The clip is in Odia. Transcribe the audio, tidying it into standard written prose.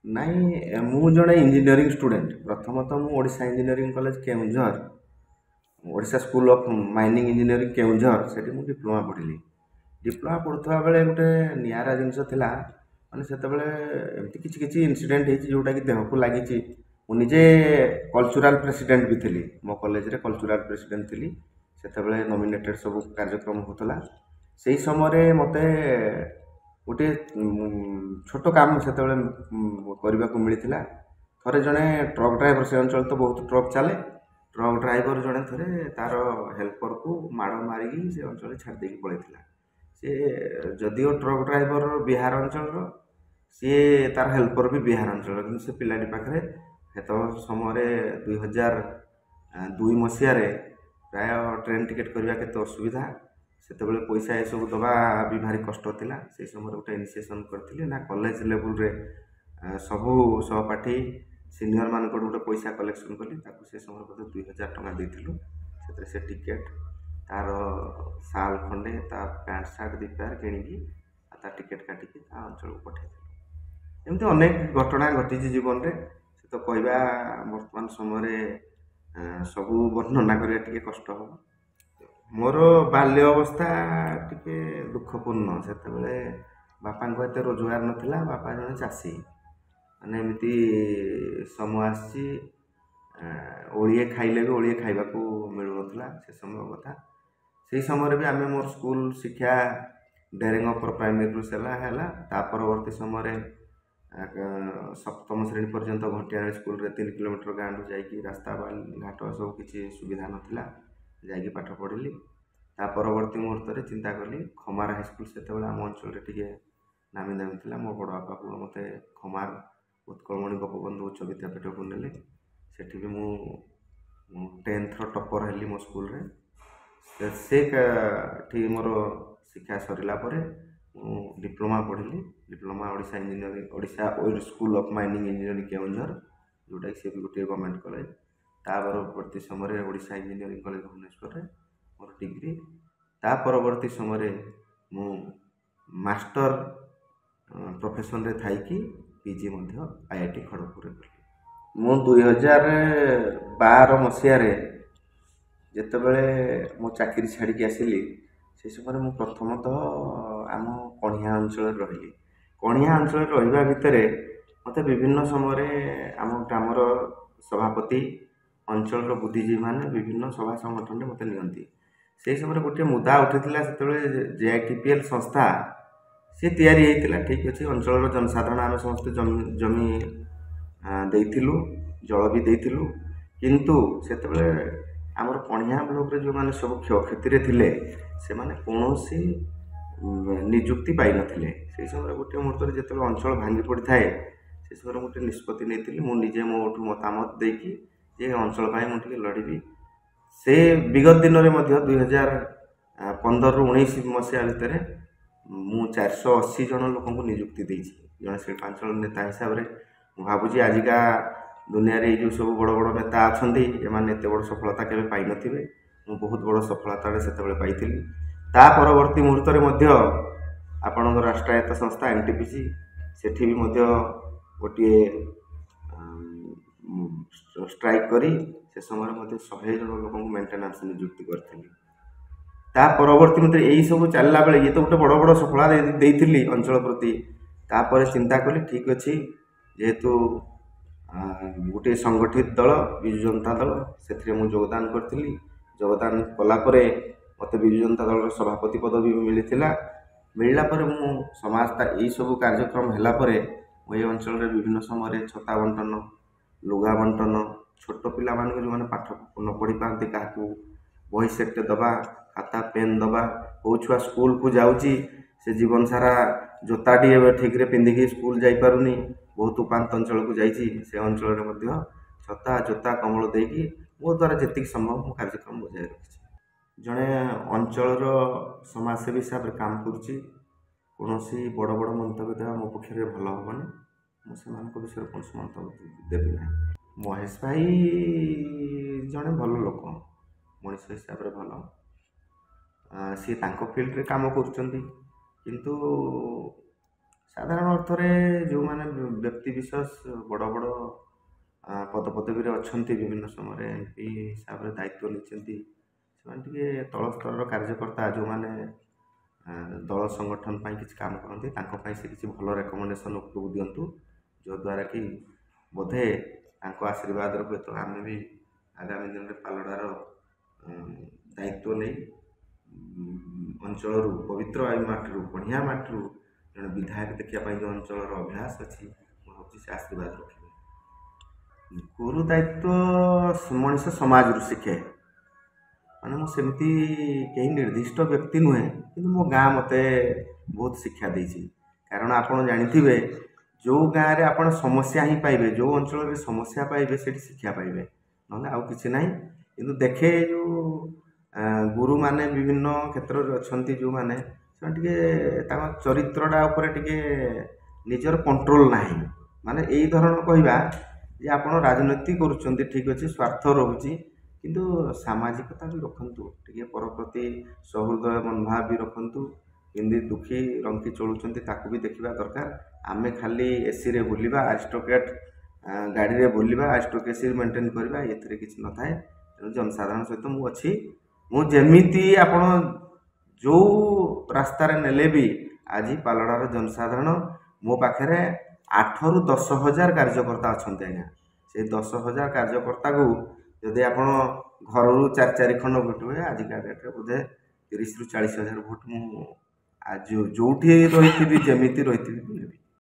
ନାଇଁ ମୁଁ ଜଣେ ଇଞ୍ଜିନିୟରିଂ ଷ୍ଟୁଡେଣ୍ଟ। ପ୍ରଥମତଃ ମୁଁ Odisha engineering college Keonjhar, Odisha school of mining engineering Keonjhar, ସେଠି ମୁଁ ଡିପ୍ଲୋମା ପଢ଼ିଲି। ଡିପ୍ଲୋମା ପଢ଼ୁଥିବା ବେଳେ ଗୋଟେ ନିଆରା ଜିନିଷ ଥିଲା, ମାନେ ସେତେବେଳେ ଏମିତି କିଛି କିଛି ଇନସିଡେଣ୍ଟ ହେଇଛି ଯେଉଁଟାକି ଦେହକୁ ଲାଗିଛି। ମୁଁ ନିଜେ କଲଚରାଲ ପ୍ରେସିଡେଣ୍ଟ ବି ଥିଲି, ମୋ କଲେଜରେ କଲଚରାଲ ପ୍ରେସିଡେଣ୍ଟ ଥିଲି। ସେତେବେଳେ ନମିନେଟେଡ଼ ସବୁ କାର୍ଯ୍ୟକ୍ରମ ହେଉଥିଲା। ସେହି ସମୟରେ ମୋତେ ଗୋଟିଏ ଛୋଟ କାମ ସେତେବେଳେ କରିବାକୁ ମିଳିଥିଲା। ଥରେ ଜଣେ ଟ୍ରକ୍ ଡ୍ରାଇଭର, ସେ ଅଞ୍ଚଳରେ ତ ବହୁତ ଟ୍ରକ୍ ଚାଲେ, ଟ୍ରକ୍ ଡ୍ରାଇଭର ଜଣେ ଥରେ ତାର ହେଲ୍ପରକୁ ମାଡ଼ ମାରିକି ସେ ଅଞ୍ଚଳରେ ଛାଡ଼ି ଦେଇକି ପଳେଇଥିଲା। ସିଏ ଯଦିଓ ଟ୍ରକ୍ ଡ୍ରାଇଭର ବିହାର ଅଞ୍ଚଳର, ସିଏ ତାର ହେଲ୍ପର ବି ବିହାର ଅଞ୍ଚଳର, କିନ୍ତୁ ସେ ପିଲାଟି ପାଖରେ ସେତେବେଳେ ସମୟରେ 2002 ମସିହାରେ ପ୍ରାୟ ଟ୍ରେନ୍ ଟିକେଟ୍ କରିବା କେତେ ଅସୁବିଧା। ସେତେବେଳେ ପଇସା ଏସବୁ ଦେବା ବି ଭାରି କଷ୍ଟ ଥିଲା। ସେହି ସମୟରେ ଗୋଟେ ଇନିସିଏସନ୍ କରିଥିଲି ନା, କଲେଜ ଲେବୁଲରେ ସବୁ ସହପାଠୀ ସିନିୟରମାନଙ୍କଠୁ ଗୋଟେ ପଇସା କଲେକ୍ସନ୍ କଲି। ତାକୁ ସେ ସମୟରେ ବୋଧେ 2000 ଟଙ୍କା ଦେଇଥିଲୁ। ସେଥିରେ ସେ ଟିକେଟ୍, ତାର ସାଲ୍ ଖଣ୍ଡେ, ତା ପ୍ୟାଣ୍ଟ ସାର୍ଟ ଦୁଇ ପେୟାର କିଣିକି ଆଉ ତା ଟିକେଟ୍ କାଟିକି ତା ଅଞ୍ଚଳକୁ ପଠାଇଥିଲୁ। ଏମିତି ଅନେକ ଘଟଣା ଘଟିଛି ଜୀବନରେ। ସେ ତ କହିବା ବର୍ତ୍ତମାନ ସମୟରେ ସବୁ ବର୍ଣ୍ଣନା କରିବା ଟିକେ କଷ୍ଟ ହେବ। ମୋର ବାଲ୍ୟ ଅବସ୍ଥା ଟିକେ ଦୁଃଖପୂର୍ଣ୍ଣ। ସେତେବେଳେ ବାପାଙ୍କ ଏତେ ରୋଜଗାର ନଥିଲା। ବାପା ଜଣେ ଚାଷୀ। ମାନେ ଏମିତି ସମୟ ଆସିଛି, ଓଳିଏ ଖାଇଲେ ବି ଓଳିଏ ଖାଇବାକୁ ମିଳୁନଥିଲା ସେ ସମୟ କଥା। ସେହି ସମୟରେ ବି ଆମେ ମୋର ସ୍କୁଲ ଶିକ୍ଷା ଡେରେଙ୍ଗ ଅପର ପ୍ରାଇମେରୀରୁ ହେଲା। ତା ପରବର୍ତ୍ତୀ ସମୟରେ ସପ୍ତମ ଶ୍ରେଣୀ ପର୍ଯ୍ୟନ୍ତ ଘଣ୍ଟିଆଣି ସ୍କୁଲରେ 3 କିଲୋମିଟର ଗାଁଠୁ ଯାଇକି, ରାସ୍ତା ଘାଟ ସବୁ କିଛି ସୁବିଧା ନଥିଲା, ଯାଇକି ପାଠ ପଢ଼ିଲି। ତା ପରବର୍ତ୍ତୀ ମୁହୂର୍ତ୍ତରେ ଚିନ୍ତା କଲି ଖମାର ହାଇସ୍କୁଲ, ସେତେବେଳେ ଆମ ଅଞ୍ଚଳରେ ଟିକେ ନାମୀ ଦାମୀ ଥିଲା। ମୋ ବଡ଼ ବାପା ପୁଅ ମୋତେ ଖମାର ଉତ୍କଳମଣି ଗୋପବନ୍ଧୁ ଉଚ୍ଚ ବିଦ୍ୟାପୀଠକୁ ନେଲେ। ସେଠି ବି ମୁଁ 10th ଟପର ହେଲି ମୋ ସ୍କୁଲରେ। ସେଠି ମୋର ଶିକ୍ଷା ସରିଲା ପରେ ମୁଁ ଡିପ୍ଲୋମା ପଢ଼ିଲି। ଡିପ୍ଲୋମା ଓଡ଼ିଶା ଇଞ୍ଜିନିୟରିଂ, ଓଡ଼ିଶା ଓଏଲ୍ school of mining engineering Keonjhar, ଯେଉଁଟାକି ସେ ବି ଗୋଟିଏ ଗଭର୍ଣ୍ଣମେଣ୍ଟ କଲେଜ। ତା ପରବର୍ତ୍ତୀ ସମୟରେ ଓଡ଼ିଶା ଇଞ୍ଜିନିୟରିଂ କଲେଜ ଭୁବନେଶ୍ୱରରେ ମୋର ଡିଗ୍ରୀ। ତା ପରବର୍ତ୍ତୀ ସମୟରେ ମୁଁ ମାଷ୍ଟର ପ୍ରଫେସନରେ ଥାଇକି ପିଜି ମଧ୍ୟ IIT ଖଡ଼ଗପୁରରେ କଲି। ମୁଁ 2012 ମସିହାରେ ଯେତେବେଳେ ମୋ ଚାକିରି ଛାଡ଼ିକି ଆସିଲି, ସେ ସମୟରେ ମୁଁ ପ୍ରଥମତଃ ଆମ କଣିହାଁ ଅଞ୍ଚଳରେ ରହିଲି। କଣିହାଁ ଅଞ୍ଚଳରେ ରହିବା ଭିତରେ ମୋତେ ବିଭିନ୍ନ ସମୟରେ ଆମ ଗ୍ରାମର ସଭାପତି, ଅଞ୍ଚଳର ବୁଦ୍ଧିଜୀବୀମାନେ ବିଭିନ୍ନ ସଭା ସଂଗଠନରେ ମୋତେ ନିଅନ୍ତି। ସେହି ସମୟରେ ଗୋଟିଏ ମୁଦା ଉଠିଥିଲା। ସେତେବେଳେ JITPL ସଂସ୍ଥା ସେ ତିଆରି ହେଇଥିଲା। ଠିକ୍ ଅଛି, ଅଞ୍ଚଳର ଜନସାଧାରଣ ଆମେ ସମସ୍ତେ ଜମି ଦେଇଥିଲୁ, ଜଳ ବି ଦେଇଥିଲୁ। କିନ୍ତୁ ସେତେବେଳେ ଆମର କଣିହାଁ ବ୍ଲକରେ ଯେଉଁମାନେ ସବୁ କ୍ଷୟକ୍ଷତିରେ ଥିଲେ, ସେମାନେ କୌଣସି ନିଯୁକ୍ତି ପାଇନଥିଲେ। ସେହି ସମୟରେ ଗୋଟିଏ ମୁହୂର୍ତ୍ତରେ ଯେତେବେଳେ ଅଞ୍ଚଳ ଭାଙ୍ଗି ପଡ଼ିଥାଏ, ସେ ସମୟରେ ମୁଁ ଗୋଟିଏ ନିଷ୍ପତ୍ତି ନେଇଥିଲି। ମୁଁ ନିଜେ ମୋଠୁ ମତାମତ ଦେଇକି ଯେ ଅଞ୍ଚଳ ପାଇଁ ମୁଁ ଟିକେ ଲଢ଼ିବି। ସେ ବିଗତ ଦିନରେ ମଧ୍ୟ 2015ରୁ 19 ମସିହା ଭିତରେ ମୁଁ 480 ଜଣ ଲୋକଙ୍କୁ ନିଯୁକ୍ତି ଦେଇଛି। ଜଣେ ଶିଳ୍ପାଞ୍ଚଳ ନେତା ହିସାବରେ ମୁଁ ଭାବୁଛି ଆଜିକା ଦୁନିଆରେ ଏଇ ଯେଉଁ ସବୁ ବଡ଼ ବଡ଼ ନେତା ଅଛନ୍ତି, ଏମାନେ ଏତେ ବଡ଼ ସଫଳତା କେବେ ପାଇନଥିବେ। ମୁଁ ବହୁତ ବଡ଼ ସଫଳତାରେ ସେତେବେଳେ ପାଇଥିଲି। ତା ପରବର୍ତ୍ତୀ ମୁହୂର୍ତ୍ତରେ ମଧ୍ୟ ଆପଣଙ୍କ ରାଷ୍ଟ୍ରାୟତ୍ତ ସଂସ୍ଥା NTPC, ସେଠି ବି ମଧ୍ୟ ଗୋଟିଏ ଷ୍ଟ୍ରାଇକ୍ କରି ସେ ସମୟରେ ମଧ୍ୟ 100 ଜଣ ଲୋକଙ୍କୁ ମେଣ୍ଟେନାନ୍ସ ନିଯୁକ୍ତି କରିଥିଲି। ତା ପରବର୍ତ୍ତୀ ମଧ୍ୟରେ ଏଇସବୁ ଚାଲିଲା ବେଳେ ଇଏ ତ ଗୋଟେ ବଡ଼ ବଡ଼ ସଫଳତା ଦେଇଥିଲି ଅଞ୍ଚଳ ପ୍ରତି। ତାପରେ ଚିନ୍ତା କଲି ଠିକ୍ ଅଛି, ଯେହେତୁ ଗୋଟିଏ ସଂଗଠିତ ଦଳ ବିଜୁ ଜନତା ଦଳ, ସେଥିରେ ମୁଁ ଯୋଗଦାନ କରିଥିଲି। ଯୋଗଦାନ କଲା ପରେ ମୋତେ ବିଜୁ ଜନତା ଦଳର ସଭାପତି ପଦବୀ ମିଳିଥିଲା। ମିଳିଲା ପରେ ମୁଁ ଏଇସବୁ କାର୍ଯ୍ୟକ୍ରମ ହେଲା ପରେ ମୁଁ ଏ ଅଞ୍ଚଳରେ ବିଭିନ୍ନ ସମୟରେ ଛତା ବଣ୍ଟନ, ଲୁଗା ବଣ୍ଟନ, ଛୋଟ ପିଲାମାନଙ୍କୁ ଯେଉଁମାନେ ପାଠ ନ ପଢ଼ି ପାରନ୍ତି କାହାକୁ ବହି ସେଟ୍ଟେ ଦେବା, ଖାତା ପେନ୍ ଦେବା। କେଉଁ ଛୁଆ ସ୍କୁଲକୁ ଯାଉଛି, ସେ ଜୀବନ ସାରା ଜୋତାଟିଏ ଠିକ୍ରେ ପିନ୍ଧିକି ସ୍କୁଲ ଯାଇପାରୁନି, ବହୁତ ଉପାନ୍ତ ଅଞ୍ଚଳକୁ ଯାଇଛି, ସେ ଅଞ୍ଚଳରେ ମଧ୍ୟ ଛତା, ଜୋତା, କମ୍ବଳ ଦେଇକି ମୋ ଦ୍ୱାରା ଯେତିକି ସମ୍ଭବ ମୁଁ କାର୍ଯ୍ୟକ୍ରମ ବଜାୟ ରଖିଛି। ଜଣେ ଅଞ୍ଚଳର ସମାଜସେବୀ ହିସାବରେ କାମ କରୁଛି। କୌଣସି ବଡ଼ ବଡ଼ ମନ୍ତବ୍ୟ ଦେବା ମୋ ପକ୍ଷରେ ଭଲ ହେବନି। ମୁଁ ସେମାନଙ୍କ ବିଷୟରେ କୌଣସି ମନ୍ତବ୍ୟ ଦେବି ନାହିଁ। ମହେଶ ଭାଇ ଜଣେ ଭଲ ଲୋକ, ମଣିଷ ହିସାବରେ ଭଲ। ସିଏ ତାଙ୍କ ଫିଲ୍ଡରେ କାମ କରୁଛନ୍ତି, କିନ୍ତୁ ସାଧାରଣ ଅର୍ଥରେ ଯେଉଁମାନେ ବ୍ୟକ୍ତିବିଶେଷ ବଡ଼ ବଡ଼ ପଦପଦବୀରେ ଅଛନ୍ତି, ବିଭିନ୍ନ ସମୟରେ MP ହିସାବରେ ଦାୟିତ୍ୱ ନେଇଛନ୍ତି, ସେମାନେ ଟିକେ ତଳ ସ୍ତରର କାର୍ଯ୍ୟକର୍ତ୍ତା ଯେଉଁମାନେ ଦଳ ସଂଗଠନ ପାଇଁ କିଛି କାମ କରନ୍ତି, ତାଙ୍କ ପାଇଁ ସେ କିଛି ଭଲ ରେକମେଣ୍ଡେସନ୍ ଉପରକୁ ଦିଅନ୍ତୁ, ଯଦ୍ୱାରା କି ବୋଧେ ତାଙ୍କ ଆଶୀର୍ବାଦର ହୁଏତ ଆମେ ବି ଆଗାମୀ ଦିନରେ ପାଲଡ଼ାର ଦାୟିତ୍ୱ ନେଇ ଅଞ୍ଚଳରୁ ପବିତ୍ର ବାୟୁ ମାଟିରୁ ବଢ଼ିଆ ମାଟିରୁ ଜଣେ ବିଧାୟକ ଦେଖିବା ପାଇଁ ଯେଉଁ ଅଞ୍ଚଳର ଅଭ୍ୟାସ ଅଛି, ମୁଁ ଭାବୁଛି ସେ ଆଶୀର୍ବାଦ ରଖିବେ। ଗୁରୁ ଦାୟିତ୍ୱ ମଣିଷ ସମାଜରୁ ଶିଖେ। ମାନେ ମୁଁ ସେମିତି କେହି ନିର୍ଦ୍ଦିଷ୍ଟ ବ୍ୟକ୍ତି ନୁହେଁ, କିନ୍ତୁ ମୋ ଗାଁ ମୋତେ ବହୁତ ଶିକ୍ଷା ଦେଇଛି। କାରଣ ଆପଣ ଜାଣିଥିବେ, ଯେଉଁ ଗାଁରେ ଆପଣ ସମସ୍ୟା ହିଁ ପାଇବେ, ଯେଉଁ ଅଞ୍ଚଳରେ ସମସ୍ୟା ପାଇବେ, ସେଠି ଶିକ୍ଷା ପାଇବେ, ନହେଲେ ଆଉ କିଛି ନାହିଁ। କିନ୍ତୁ ଦେଖେ ଯେଉଁ ଗୁରୁମାନେ ବିଭିନ୍ନ କ୍ଷେତ୍ରରେ ଅଛନ୍ତି, ଯେଉଁମାନେ ସେମାନେ ଟିକେ ତାଙ୍କ ଚରିତ୍ରଟା ଉପରେ ଟିକେ ନିଜର କଣ୍ଟ୍ରୋଲ ନାହିଁ। ମାନେ ଏଇ ଧରଣ କହିବା ଯେ ଆପଣ ରାଜନୀତି କରୁଛନ୍ତି, ଠିକ୍ ଅଛି, ସ୍ୱାର୍ଥ ରହୁଛି, କିନ୍ତୁ ସାମାଜିକତା ବି ରଖନ୍ତୁ, ଟିକେ ପର ପ୍ରତି ସହୃଦୟ ମନୋଭାବ ବି ରଖନ୍ତୁ। କେମିତି ଦୁଃଖୀ ରଙ୍କି ଚଳୁଛନ୍ତି ତାକୁ ବି ଦେଖିବା ଦରକାର। ଆମେ ଖାଲି ଏସିରେ ବୁଲିବା, ଆରିଷ୍ଟୋକ୍ରାଟ୍ ଗାଡ଼ିରେ ବୁଲିବା, ଆରିଷ୍ଟୋକ୍ରେସି ମେଣ୍ଟେନ୍ କରିବା, ଏଥିରେ କିଛି ନଥାଏ। ତେଣୁ ଜନସାଧାରଣ ସହିତ ମୁଁ ଅଛି। ମୁଁ ଯେମିତି ଆପଣ ଯେଉଁ ରାସ୍ତାରେ ନେଲେ ବି ଆଜି ପାଲଡ଼ାର ଜନସାଧାରଣ ମୋ ପାଖରେ 8ରୁ 10,000 କାର୍ଯ୍ୟକର୍ତ୍ତା ଅଛନ୍ତି ଆଜ୍ଞା। ସେଇ 10,000 କାର୍ଯ୍ୟକର୍ତ୍ତାକୁ ଯଦି ଆପଣ ଘରରୁ 4 ଖଣ୍ଡ ଭୋଟ ହୁଏ, ଆଜିକା ଡେଟ୍ରେ ବୋଧେ 30ରୁ 40,000 ଭୋଟ ମୁଁ ଆଜି ଯେଉଁଠି ରହିଥିବି, ଯେମିତି ରହିଥିବି ନେବି।